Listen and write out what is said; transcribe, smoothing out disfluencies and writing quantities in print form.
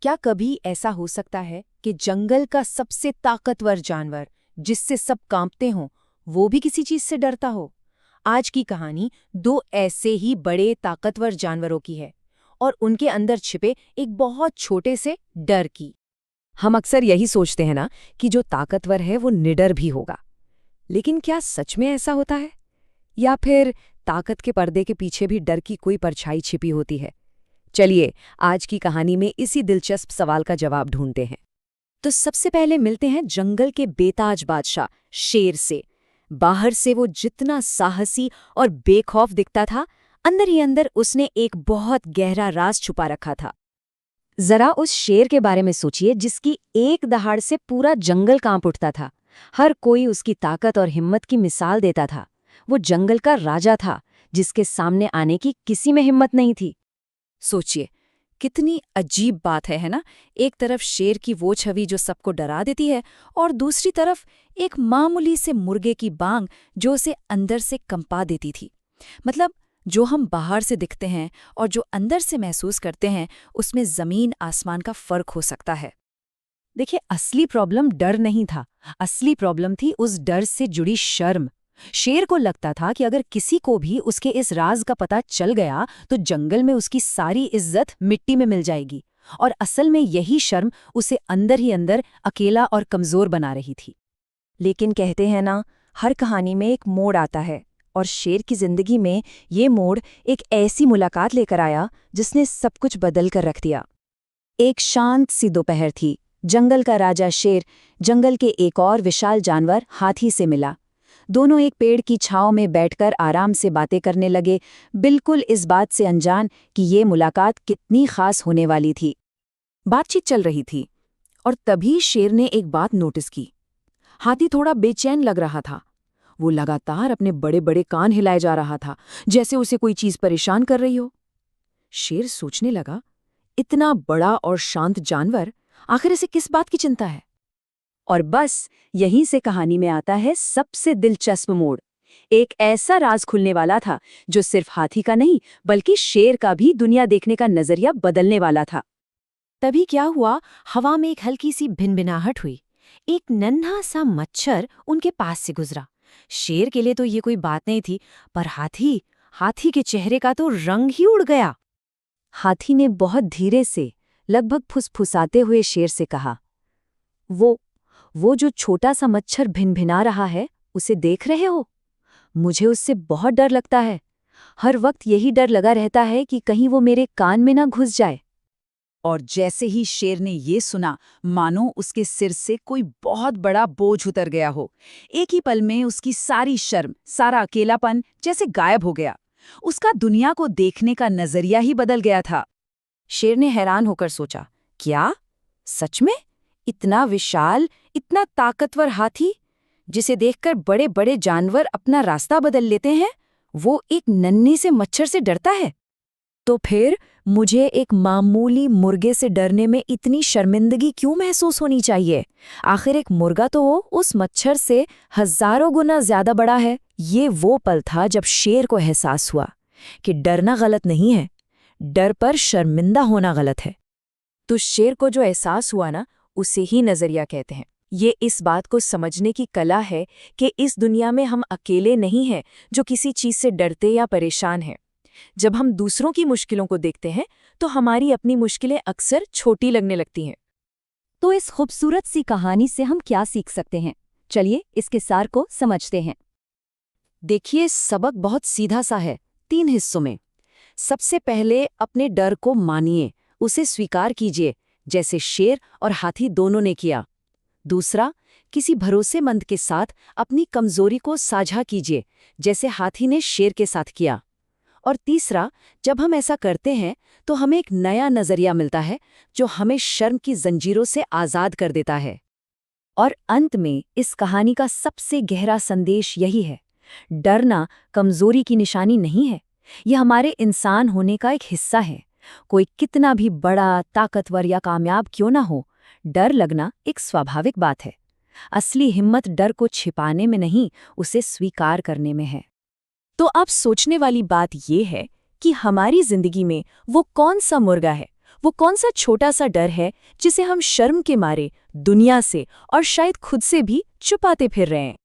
क्या कभी ऐसा हो सकता है कि जंगल का सबसे ताकतवर जानवर, जिससे सब कांपते हों, वो भी किसी चीज से डरता हो? आज की कहानी दो ऐसे ही बड़े ताकतवर जानवरों की है और उनके अंदर छिपे एक बहुत छोटे से डर की। हम अक्सर यही सोचते हैं ना कि जो ताकतवर है वो निडर भी होगा। लेकिन क्या सच में ऐसा होता है? या फिर ताकत के पर्दे के पीछे भी डर की कोई परछाई छिपी होती है? चलिए आज की कहानी में इसी दिलचस्प सवाल का जवाब ढूंढते हैं। तो सबसे पहले मिलते हैं जंगल के बेताज बादशाह शेर से। बाहर से वो जितना साहसी और बेखौफ दिखता था, अंदर ही अंदर उसने एक बहुत गहरा राज छुपा रखा था। जरा उस शेर के बारे में सोचिए जिसकी एक दहाड़ से पूरा जंगल कांप उठता था। हर कोई उसकी ताकत और हिम्मत की मिसाल देता था। वो जंगल का राजा था जिसके सामने आने की किसी में हिम्मत नहीं थी। सोचिए कितनी अजीब बात है ना? एक तरफ शेर की वो छवि जो सबको डरा देती है, और दूसरी तरफ एक मामूली से मुर्गे की बांग जो उसे अंदर से कंपा देती थी। मतलब जो हम बाहर से दिखते हैं और जो अंदर से महसूस करते हैं, उसमें जमीन आसमान का फर्क हो सकता है। देखिए, असली प्रॉब्लम डर नहीं था, असली प्रॉब्लम थी उस डर से जुड़ी शर्म। शेर को लगता था कि अगर किसी को भी उसके इस राज का पता चल गया तो जंगल में उसकी सारी इज्जत मिट्टी में मिल जाएगी, और असल में यही शर्म उसे अंदर ही अंदर अकेला और कमजोर बना रही थी। लेकिन कहते हैं ना, हर कहानी में एक मोड़ आता है, और शेर की जिंदगी में ये मोड़ एक ऐसी मुलाकात लेकर आया जिसने सब कुछ बदल कर रख दिया। एक शांत सी दोपहर थी। जंगल का राजा शेर जंगल के एक और विशाल जानवर हाथी से मिला। दोनों एक पेड़ की छांव में बैठकर आराम से बातें करने लगे, बिल्कुल इस बात से अनजान कि ये मुलाकात कितनी खास होने वाली थी। बातचीत चल रही थी और तभी शेर ने एक बात नोटिस की। हाथी थोड़ा बेचैन लग रहा था। वो लगातार अपने बड़े बड़े कान हिलाए जा रहा था, जैसे उसे कोई चीज परेशान कर रही हो। शेर सोचने लगा, इतना बड़ा और शांत जानवर, आखिर इसे किस बात की चिंता है? और बस यहीं से कहानी में आता है सबसे दिलचस्प मोड़। एक ऐसा राज खुलने वाला था जो सिर्फ हाथी का नहीं बल्कि शेर का भी दुनिया देखने का नजरिया बदलने वाला था। तभी क्या हुआ, हवा में एक हल्की सी भिनभिनाहट हुई। एक नन्हा सा मच्छर उनके पास से गुजरा। शेर के लिए तो ये कोई बात नहीं थी, पर हाथी के चेहरे का तो रंग ही उड़ गया। हाथी ने बहुत धीरे से, लगभग फुसफुसाते हुए शेर से कहा, वो जो छोटा सा मच्छर भिनभिना रहा है, उसे देख रहे हो? मुझे उससे बहुत डर लगता है। हर वक्त यही डर लगा रहता है कि कहीं वो मेरे कान में ना घुस जाए। और जैसे ही शेर ने ये सुना, मानो उसके सिर से कोई बहुत बड़ा बोझ उतर गया हो। एक ही पल में उसकी सारी शर्म, सारा अकेलापन जैसे गायब हो गया। उसका दुनिया को देखने का नजरिया ही बदल गया था। शेर ने हैरान होकर सोचा, क्या सच में इतना विशाल, इतना ताकतवर हाथी, जिसे देखकर बड़े बड़े जानवर अपना रास्ता बदल लेते हैं, वो एक नन्हे से मच्छर से डरता है? तो फिर मुझे एक मामूली मुर्गे से डरने में इतनी शर्मिंदगी क्यों महसूस होनी चाहिए? आखिर एक मुर्गा तो उस मच्छर से हजारों गुना ज्यादा बड़ा है। ये वो पल था जब शेर को एहसास हुआ कि डरना गलत नहीं है, डर पर शर्मिंदा होना गलत है। तो शेर को जो एहसास हुआ ना, उसे ही नजरिया कहते हैं। ये इस बात को समझने की कला है कि इस दुनिया में हम अकेले नहीं हैं जो किसी चीज से डरते या परेशान हैं। जब हम दूसरों की मुश्किलों को देखते हैं तो हमारी अपनी मुश्किलें अक्सर छोटी लगने लगती हैं। तो इस खूबसूरत सी कहानी से हम क्या सीख सकते हैं? चलिए इसके सार को समझते हैं। देखिए, सबक बहुत सीधा सा है, 3 हिस्सों में। सबसे पहले अपने डर को मानिए, उसे स्वीकार कीजिए, जैसे शेर और हाथी दोनों ने किया। दूसरा, किसी भरोसेमंद के साथ अपनी कमजोरी को साझा कीजिए, जैसे हाथी ने शेर के साथ किया। और तीसरा, जब हम ऐसा करते हैं तो हमें एक नया नजरिया मिलता है जो हमें शर्म की जंजीरों से आजाद कर देता है। और अंत में इस कहानी का सबसे गहरा संदेश यही है, डरना कमजोरी की निशानी नहीं है, यह हमारे इंसान होने का एक हिस्सा है। कोई कितना भी बड़ा, ताकतवर या कामयाब क्यों ना हो, डर लगना एक स्वाभाविक बात है। असली हिम्मत डर को छिपाने में नहीं, उसे स्वीकार करने में है। तो अब सोचने वाली बात यह है कि हमारी जिंदगी में वो कौन सा मुर्गा है, वो कौन सा छोटा सा डर है जिसे हम शर्म के मारे दुनिया से और शायद खुद से भी छुपाते फिर रहे हैं।